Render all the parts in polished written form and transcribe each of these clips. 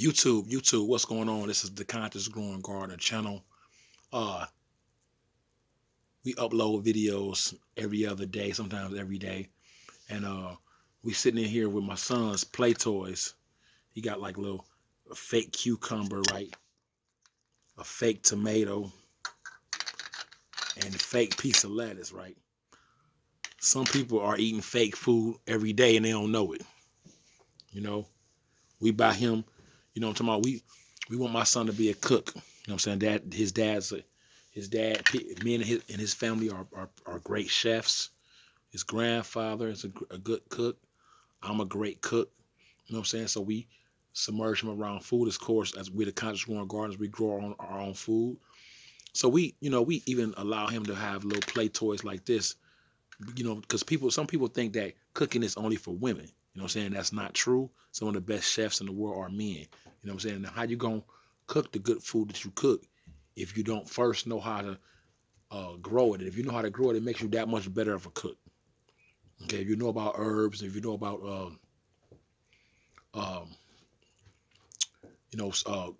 YouTube, what's going on? This is the Conscious Growing Gardener channel. Uh, we upload videos every other day, sometimes every day, and we sitting in here with my son's play toys. He got like little a fake cucumber, right? A fake tomato, and a fake piece of lettuce, right? Some people are eating fake food every day and they don't know it. You know, we buy him. I'm talking about. We want my son to be a cook. You know what I'm saying? His dad, me and his family are great chefs. His grandfather is a good cook. I'm a great cook. You know what I'm saying? So we submerge him around food. Of course, as we're the conscious growing gardeners, we grow our own food. So we even allow him to have little play toys like this. Because some people think that cooking is only for women. You know what I'm saying? That's not true. Some of the best chefs in the world are men. You know what I'm saying? Now, how you gonna cook the good food that you cook if you don't first know how to grow it? And if you know how to grow it, it makes you that much better of a cook. Okay, if you know about herbs, if you know about um,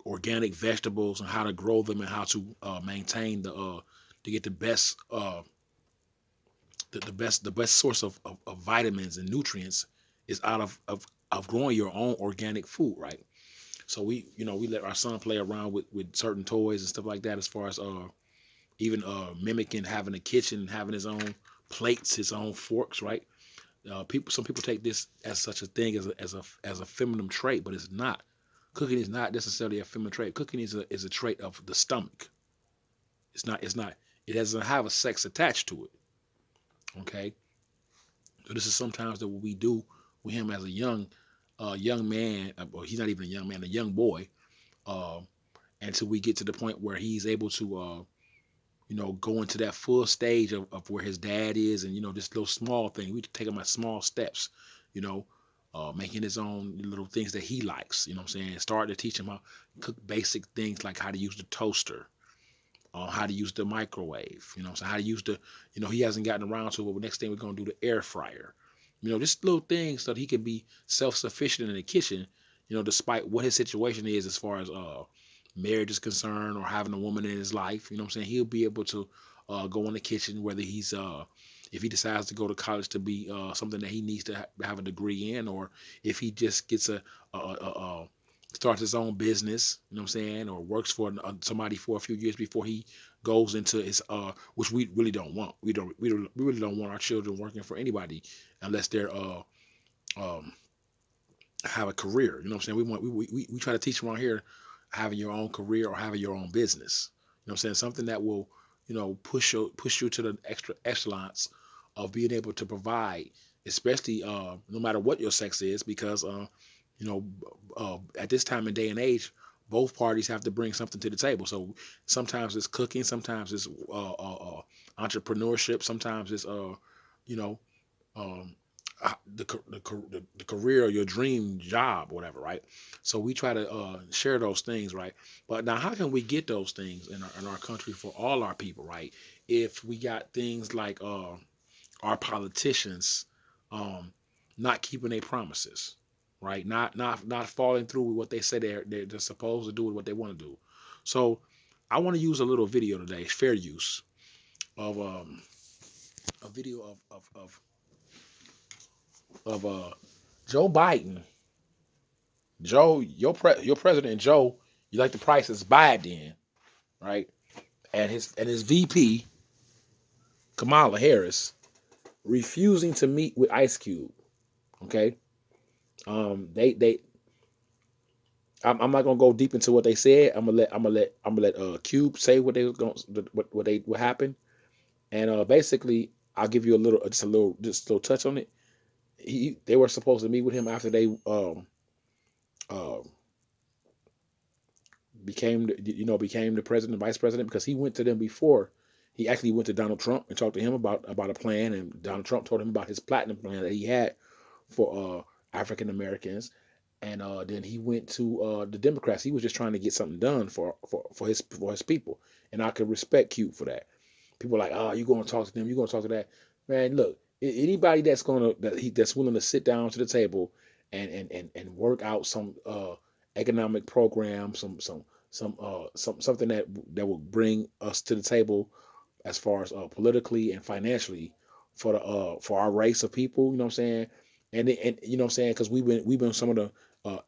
organic vegetables and how to grow them and how to maintain to get the best source of vitamins and nutrients is out of growing your own organic food, right? So we let our son play around with certain toys and stuff like that, as far as even mimicking having a kitchen, having his own plates, his own forks, right? Some people take this as such a thing as a feminine trait, but it's not. Cooking is not necessarily a feminine trait. Cooking is a trait of the stomach. It's not. It doesn't have a sex attached to it. Okay, so this is sometimes that what we do with him as a young man, or he's not even a young man, a young boy, uh, until we get to the point where he's able to go into that full stage of where his dad is, and this little small thing. We take him at small steps, you know, making his own little things that he likes. You know what I'm saying? Start to teach him how to cook basic things like how to use the toaster, how to use the microwave. So how to use he hasn't gotten around to it. But next thing we're gonna do the air fryer. Just little things so that he can be self sufficient in the kitchen. Despite what his situation is as far as marriage is concerned or having a woman in his life. You know what I'm saying? He'll be able to go in the kitchen, whether he's if he decides to go to college to be something that he needs to have a degree in, or if he just gets starts his own business, you know what I'm saying, or works for somebody for a few years before he goes into his which we really don't want. We really don't want our children working for anybody unless they're um have a career. You know what I'm saying? We try to teach around here having your own career or having your own business. You know what I'm saying? Something that will, push you to the extra echelons of being able to provide, especially no matter what your sex is, because you know, at this time and day and age, both parties have to bring something to the table. So sometimes it's cooking, sometimes it's entrepreneurship, sometimes it's you know, um, the career or your dream job, whatever, right? So we try to share those things, right? But now, how can we get those things in our country for all our people, right? If we got things like our politicians um, not keeping their promises, right? Not following through with what they say they're supposed to do with what they want to do. So I want to use a little video today, fair use of a video of Joe Biden. Joe, your president Joe, you like the prices Biden, right? And his VP Kamala Harris refusing to meet with Ice Cube. Okay, they I'm not gonna go deep into what they said. I'm gonna let Cube say what they was going what happened, and basically I'll give you just a little touch on it. They were supposed to meet with him after they uh, became the president and vice president, because he went to them before. He actually went to Donald Trump and talked to him about a plan, and Donald Trump told him about his platinum plan that he had for African Americans. And then he went to the Democrats. He was just trying to get something done for his people, and I could respect Cube for that. People are like, oh, you going to talk to them? You going to talk to that man? Look, anybody that's willing to sit down to the table and work out some economic program, something that will bring us to the table as far as politically and financially for our race of people. You know what I'm saying? And you know what I'm saying, because we've been some of the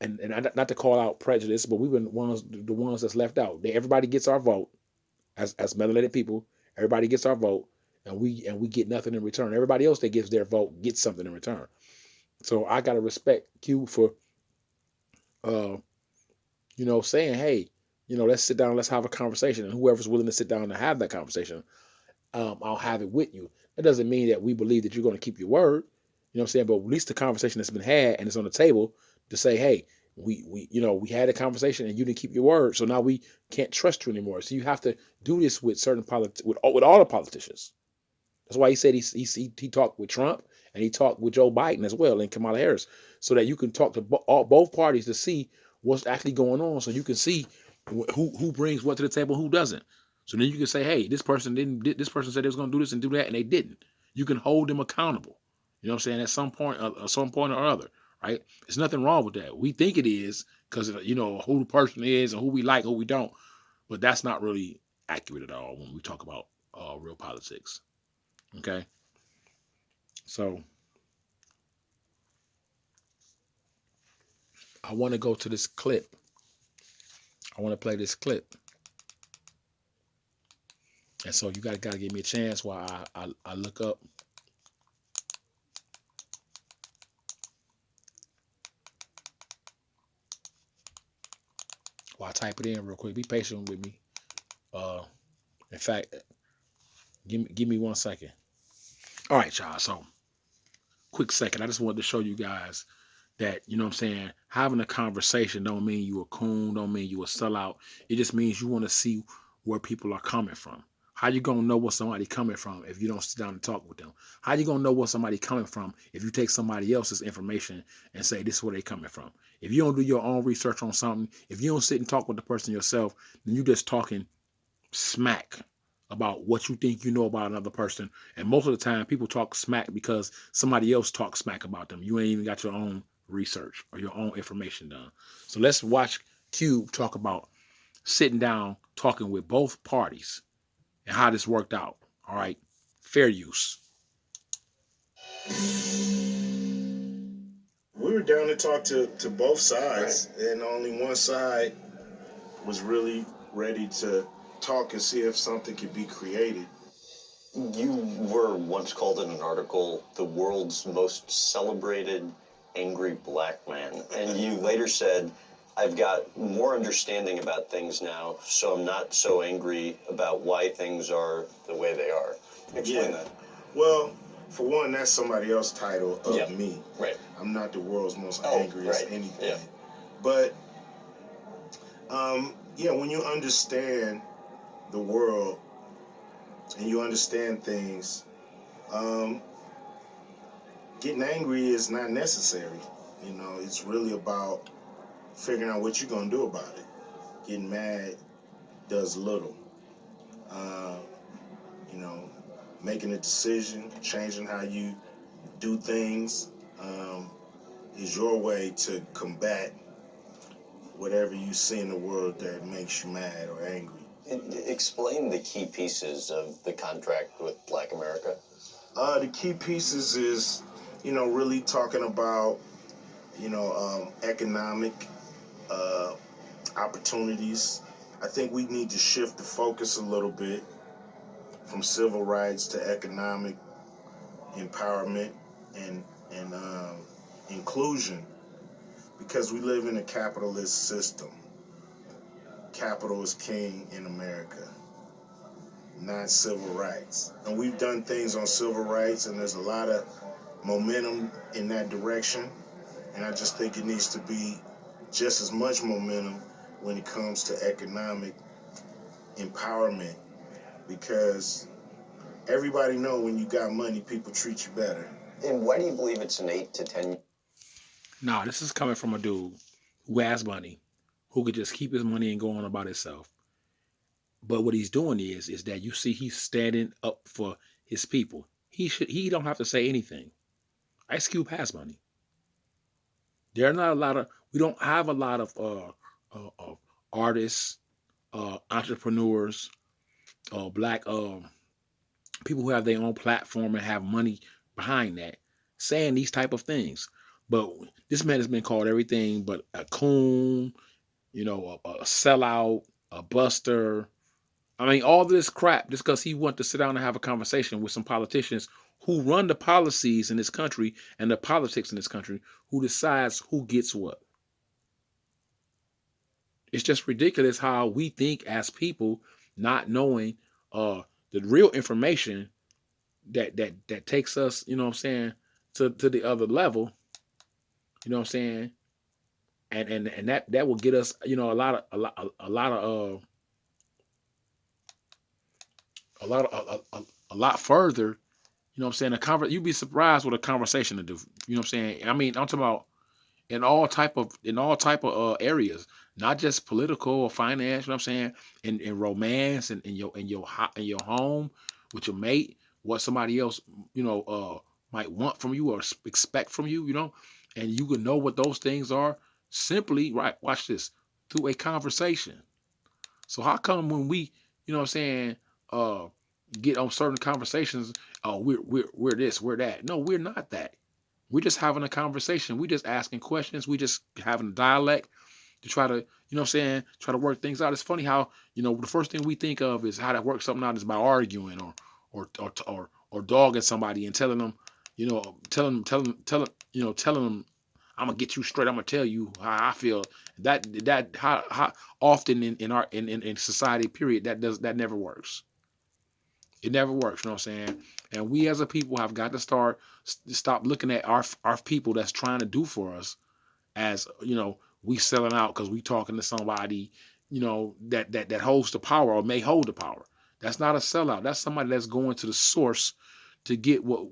and not to call out prejudice, but we've been the ones that's left out. Everybody gets our vote as melanated people. Everybody gets our vote, and we get nothing in return. Everybody else that gives their vote gets something in return. So I gotta respect Q for uh saying, hey, let's sit down, let's have a conversation, and whoever's willing to sit down and have that conversation, I'll have it with you. That doesn't mean that we believe that you're going to keep your word. You know what I'm saying? But at least the conversation that's been had and it's on the table to say, hey, we had a conversation and you didn't keep your word, so now we can't trust you anymore. So you have to do this with certain with all the politicians. That's why he said he talked with Trump and he talked with Joe Biden as well and Kamala Harris, so that you can talk to both parties to see what's actually going on, so you can see who brings what to the table, who doesn't. So then you can say, hey, this person didn't. This person said they was going to do this and do that, and they didn't. You can hold them accountable. You know what I'm saying? At some point or other, right? There's nothing wrong with that. We think it is because who the person is and who we like, who we don't, but that's not really accurate at all when we talk about real politics. Okay, so I want to go to this clip. I want to play this clip, and so you gotta give me a chance while I look up. While I type it in real quick. Be patient with me. In fact, give me 1 second. All right, y'all. So quick second. I just wanted to show you guys that, you know what I'm saying, having a conversation don't mean you a coon, don't mean you a sellout. It just means you want to see where people are coming from. How you gonna know where somebody coming from if you don't sit down and talk with them? How you gonna know where somebody coming from if you take somebody else's information and say this is where they coming from? If you don't do your own research on something, if you don't sit and talk with the person yourself, then you just talking smack about what you think you know about another person. And most of the time, people talk smack because somebody else talks smack about them. You ain't even got your own research or your own information done. So let's watch Cube talk about sitting down, talking with both parties and how this worked out. All right. Fair use. We were down to talk to both sides, right, and only one side was really ready to talk and see if something could be created. You were once called in an article the world's most celebrated angry black man, and you later said, I've got more understanding about things now, so I'm not so angry about why things are the way they are. Explain that. Well, for one, that's somebody else's title of me. Right. I'm not the world's most angriest anything. Yeah. But, when you understand the world and you understand things, getting angry is not necessary. It's really about figuring out what you're going to do about it. Getting mad does little. Making a decision, changing how you do things, is your way to combat whatever you see in the world that makes you mad or angry. Explain the key pieces of the contract with Black America. The key pieces is, really talking about, economic opportunities. I think we need to shift the focus a little bit from civil rights to economic empowerment and inclusion, because we live in a capitalist system. Capital is king in America, not civil rights. And we've done things on civil rights, and there's a lot of momentum in that direction. And I just think it needs to be just as much momentum when it comes to economic empowerment, because everybody know when you got money, people treat you better. And why do you believe it's an 8 to 10? Nah, this is coming from a dude who has money, who could just keep his money and go on about himself. But what he's doing is that you see he's standing up for his people. He don't have to say anything. Ice Cube has money. There are not a lot of We don't have a lot of artists, entrepreneurs, black people who have their own platform and have money behind that saying these type of things. But this man has been called everything but a coon, a sellout, a buster. I mean, all this crap just because he wanted to sit down and have a conversation with some politicians who run the policies in this country and the politics in this country, who decides who gets what. It's just ridiculous how we think as people, not knowing the real information that takes us, to the other level, and that will get us, a lot further. You'd be surprised what a conversation to do. I mean, I'm talking about in all type of areas, not just political or finance. In romance and in your home with your mate, what somebody else might want from you or expect from you, and you can know what those things are simply, right? Watch this, through a conversation. So how come when we, uh, get on certain conversations, oh, we're this, we're that? No, we're not that. We're just having a conversation. We just asking questions. We just having a dialect to try to, try to work things out. It's funny how, the first thing we think of is how to work something out is by arguing or dogging somebody and telling them, telling them, I'm gonna get you straight. I'm gonna tell you how I feel. That how often in society period that never works. It never works. You know what I'm saying? And we as a people have got to stop looking at our people that's trying to do for us as we selling out because we talking to somebody that holds the power or may hold the power. That's not a sellout. That's somebody that's going to the source to get what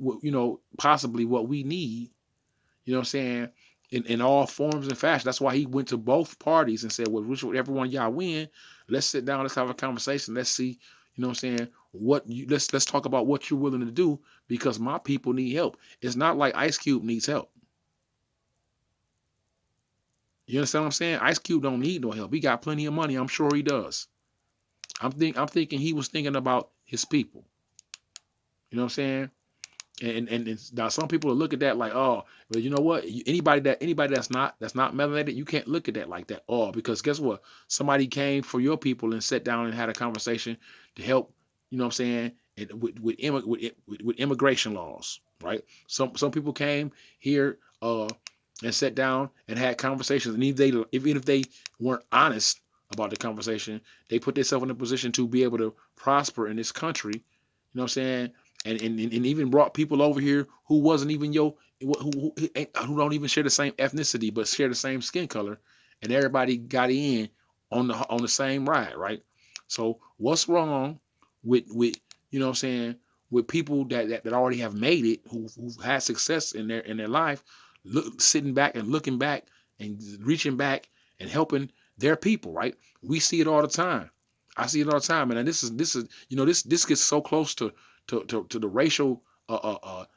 possibly what we need. You know what I'm saying? In all forms and fashion. That's why he went to both parties and said, well, whichever one y'all win, let's sit down, let's have a conversation, let's see, let's talk about what you're willing to do because my people need help. It's not like Ice Cube needs help. You understand what I'm saying? Ice Cube don't need no help. He got plenty of money. I'm sure he does. I'm thinking he was thinking about his people. You know what I'm saying? And now some people will look at that like, oh, well, you know what? Anybody that's not melanated, you can't look at that like that. Oh, because guess what? Somebody came for your people and sat down and had a conversation to help. You know what I'm saying? And with immigration laws, right? Some people came here and sat down and had conversations, and even if they weren't honest about the conversation, they put themselves in a position to be able to prosper in this country. You know what I'm saying? And even brought people over here who wasn't even who don't even share the same ethnicity but share the same skin color, and everybody got in on the same ride, right? So what's wrong with what I'm saying, with people that already have made it, who've had success in their life, sitting back and looking back and reaching back and helping their people, right? We see it all the time. I see it all the time, and this is this gets so close to the racial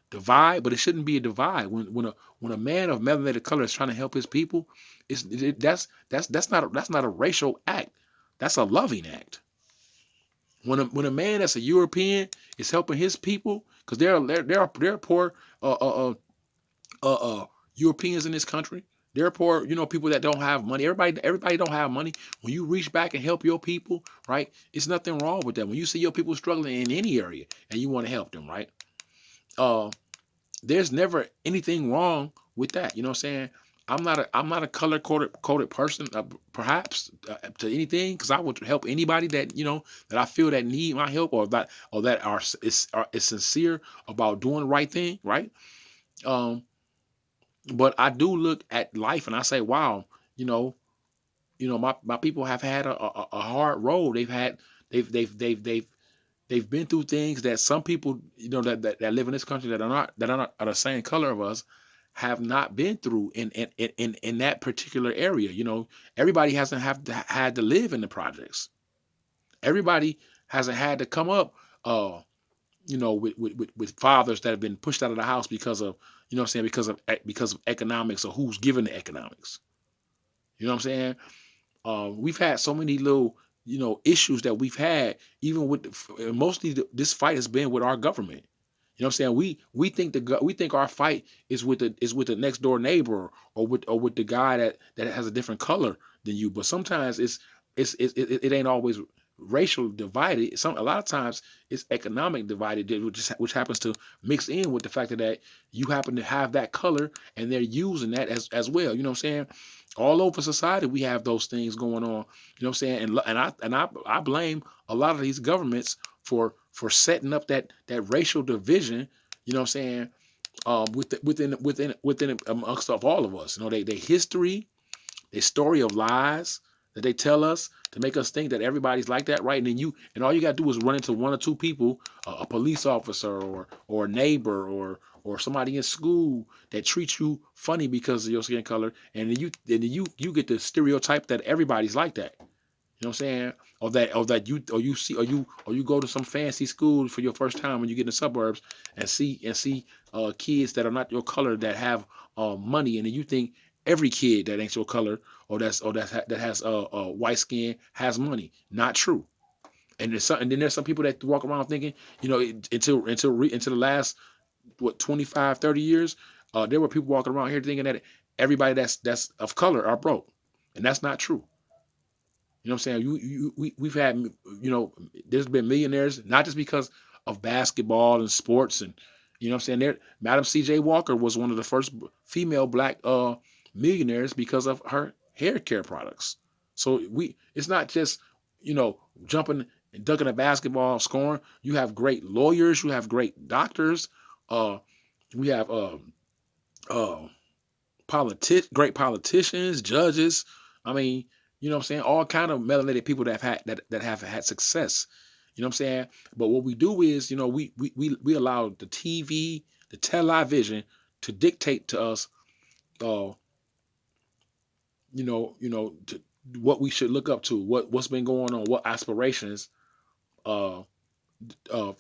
divide, but it shouldn't be a divide. When a man of melanated color is trying to help his people, that's not a racial act. That's a loving act. When a man that's a European is helping his people, because there are poor Europeans in this country. There are poor, people that don't have money. Everybody don't have money. When you reach back and help your people, right? It's nothing wrong with that. When you see your people struggling in any area and you want to help them, right? There's never anything wrong with that. You know what I'm saying? I'm not a color coded person, perhaps to anything, because I would help anybody that that I feel that need my help or that is sincere about doing the right thing, right? But I do look at life and I say, wow, my people have had a hard road. They've been through things that some people, that live in this country that are not the same color of us have not been through in that particular area. Everybody hasn't had to live in the projects. Everybody hasn't had to come up with fathers that have been pushed out of the house because of, because of economics or who's given the economics. You know what I'm saying? We've had so many little, issues that we've had, even with mostly this fight has been with our government. You know what I'm saying? We think we think our fight is with the next door neighbor, or with the guy that has a different color than you. But sometimes it ain't always racial divided. A lot of times it's economic divided, which happens to mix in with the fact that you happen to have that color and they're using that as well. You know what I'm saying? All over society we have those things going on. You know what I'm saying? And I blame a lot of these governments for setting up that racial division. You know what I'm saying? Within amongst of all of us. They history, their story of lies that they tell us to make us think that everybody's like that, right? And all you gotta do is run into one or two people, a police officer or a neighbor or somebody in school that treats you funny because of your skin color, and then you get the stereotype that everybody's like that. You know what I'm saying? Or you go to some fancy school for your first time when you get in the suburbs and see kids that are not your color that have money, and then you think every kid that ain't your color that has white skin has money. Not true. And then there's some people that walk around thinking, until the last 25, 30 years, there were people walking around here thinking that everybody that's of color are broke, and that's not true. You know what I'm saying? We've had, there's been millionaires, not just because of basketball and sports, and you know what I'm saying. Madam C.J. Walker was one of the first female black millionaires because of her hair care products. So it's not just, jumping and dunking a basketball, scoring. You have great lawyers, you have great doctors, uh, we have uh, great politicians, judges. I mean, you know what I'm saying? All kind of melanated people that have had success. You know what I'm saying? But what we do is, we allow the TV, the television to dictate to us, uh, to what we should look up to, what's been going on, what aspirations uh of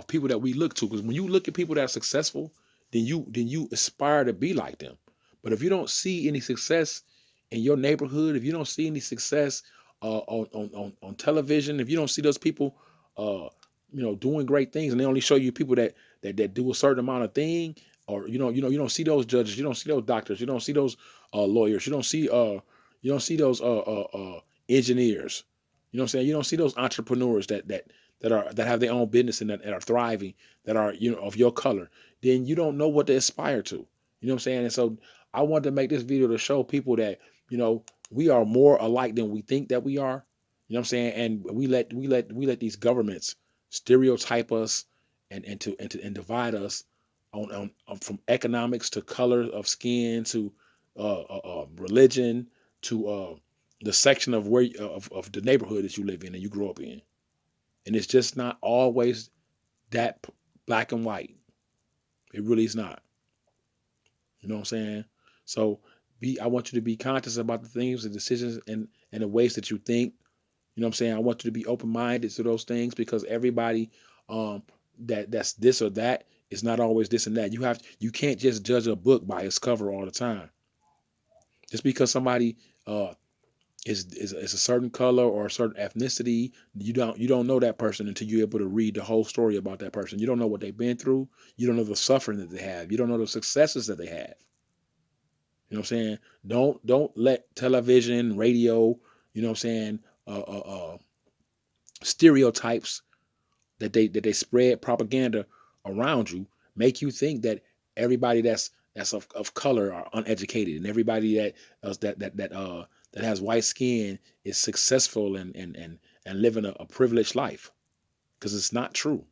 people that we look to. Because when you look at people that are successful, then you aspire to be like them. But if you don't see any success in your neighborhood, if you don't see any success on television, if you don't see those people doing great things, and they only show you people that do a certain amount of thing, or you don't see those judges, you don't see those doctors, you don't see those lawyers, you don't see those engineers. You know what I'm saying? You don't see those entrepreneurs that have their own business and that are thriving, that are of your color. Then you don't know what to aspire to. You know what I'm saying? And so I wanted to make this video to show people that we are more alike than we think that we are. You know what I'm saying? And we let these governments stereotype us and divide us on from economics to color of skin to religion to the section of where of the neighborhood that you live in and you grew up in. And it's just not always that black and white. It really is not. You know what I'm saying? So I want you to be conscious about the things, the decisions, and the ways that you think. You know what I'm saying? I want you to be open-minded to those things, because everybody that's this or that is not always this and that. You can't just judge a book by its cover all the time. Just because somebody is a certain color or a certain ethnicity, you don't know that person until you're able to read the whole story about that person. You don't know what they've been through. You don't know the suffering that they have. You don't know the successes that they have. You know what I'm saying? Don't let television, radio, you know what I'm saying, stereotypes that they spread propaganda around you make you think that everybody that's of color are uneducated, and everybody that has white skin is successful and living a privileged life, because it's not true.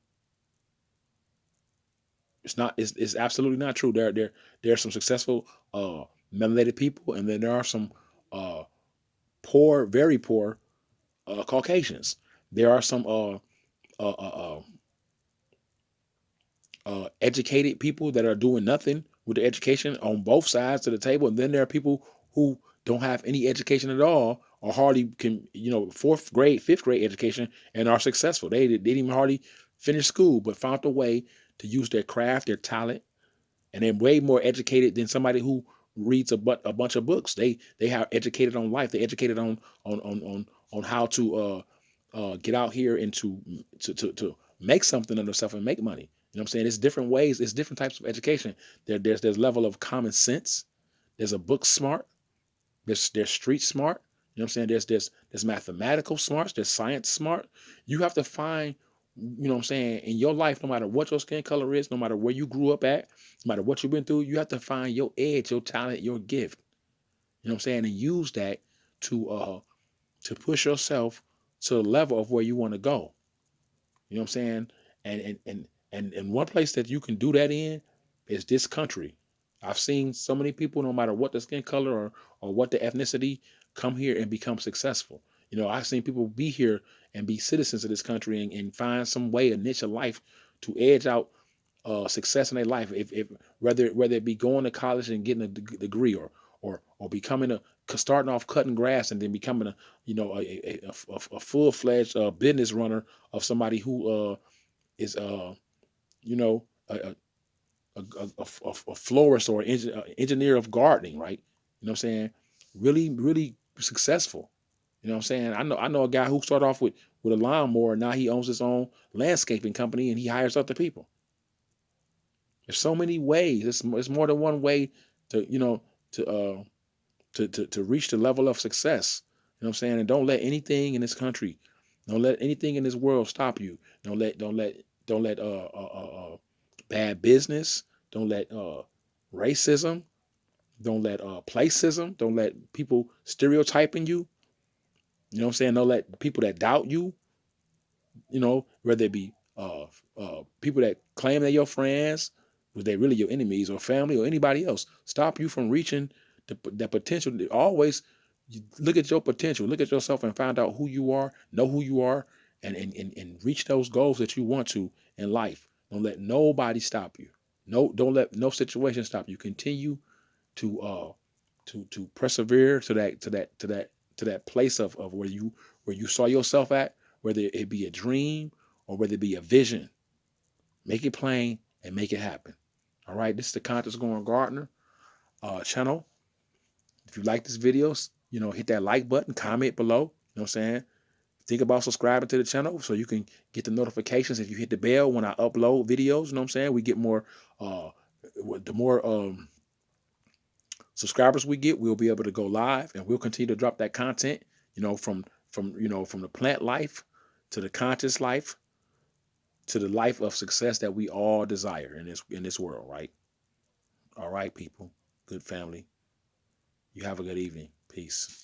It's absolutely not true. There are some successful melanated people, and then there are some uh poor, very poor Caucasians. There are some uh, uh, educated people that are doing nothing with the education on both sides of the table, and then there are people who don't have any education at all, or hardly can, fourth grade, fifth grade education, and are successful. They didn't even hardly finish school, but found a way to use their craft, their talent, and they're way more educated than somebody who reads a bunch of books. They are educated on life. They educated on how to get out here and to make something of themselves and make money. You know what I'm saying? It's different ways. It's different types of education. There's level of common sense. There's a book smart. There's street smart. You know what I'm saying? There's mathematical smarts. There's science smart. You have to find, you know what I'm saying, in your life, no matter what your skin color is, no matter where you grew up at, no matter what you've been through, you have to find your edge, your talent, your gift. You know what I'm saying? And use that to push yourself to the level of where you want to go. You know what I'm saying? And one place that you can do that in is this country. I've seen so many people, no matter what the skin color or what the ethnicity, come here and become successful. You know, I've seen people be here and be citizens of this country and find some way, a niche of life to edge out success in their life. If whether it be going to college and getting a degree or becoming starting off cutting grass and then becoming a you know a full fledged business runner of somebody who is you know a florist or engineer of gardening, right? You know what I'm saying? Really successful. You know what I'm saying? I know a guy who started off with a lawnmower. Now he owns his own landscaping company and he hires other people. There's so many ways. It's more than one way to to to reach the level of success. You know what I'm saying? And don't let anything in this country, don't let anything in this world stop you. Don't let bad business, don't let racism, don't let placism, don't let people stereotyping you. You know what I'm saying? Don't let people that doubt you, whether it be people that claim they're your friends, but they're really your enemies or family or anybody else, stop you from reaching the potential. Always look at your potential, look at yourself and find out who you are, know who you are, and reach those goals that you want to in life. Don't let nobody stop you. No, don't let no situation stop you. Continue to to persevere to that place of where you saw yourself at, whether it be a dream or whether it be a vision. Make it plain and make it happen. All right, this is the Conscious Going Gardener channel. If you like this video, hit that like button, comment below. You know what I'm saying? Think about subscribing to the channel so you can get the notifications if you hit the bell when I upload videos. You know what I'm saying? We get more, the more subscribers we get, we'll be able to go live and we'll continue to drop that content, from the plant life to the conscious life to the life of success that we all desire in this world, right? All right, people, good family. You have a good evening. Peace.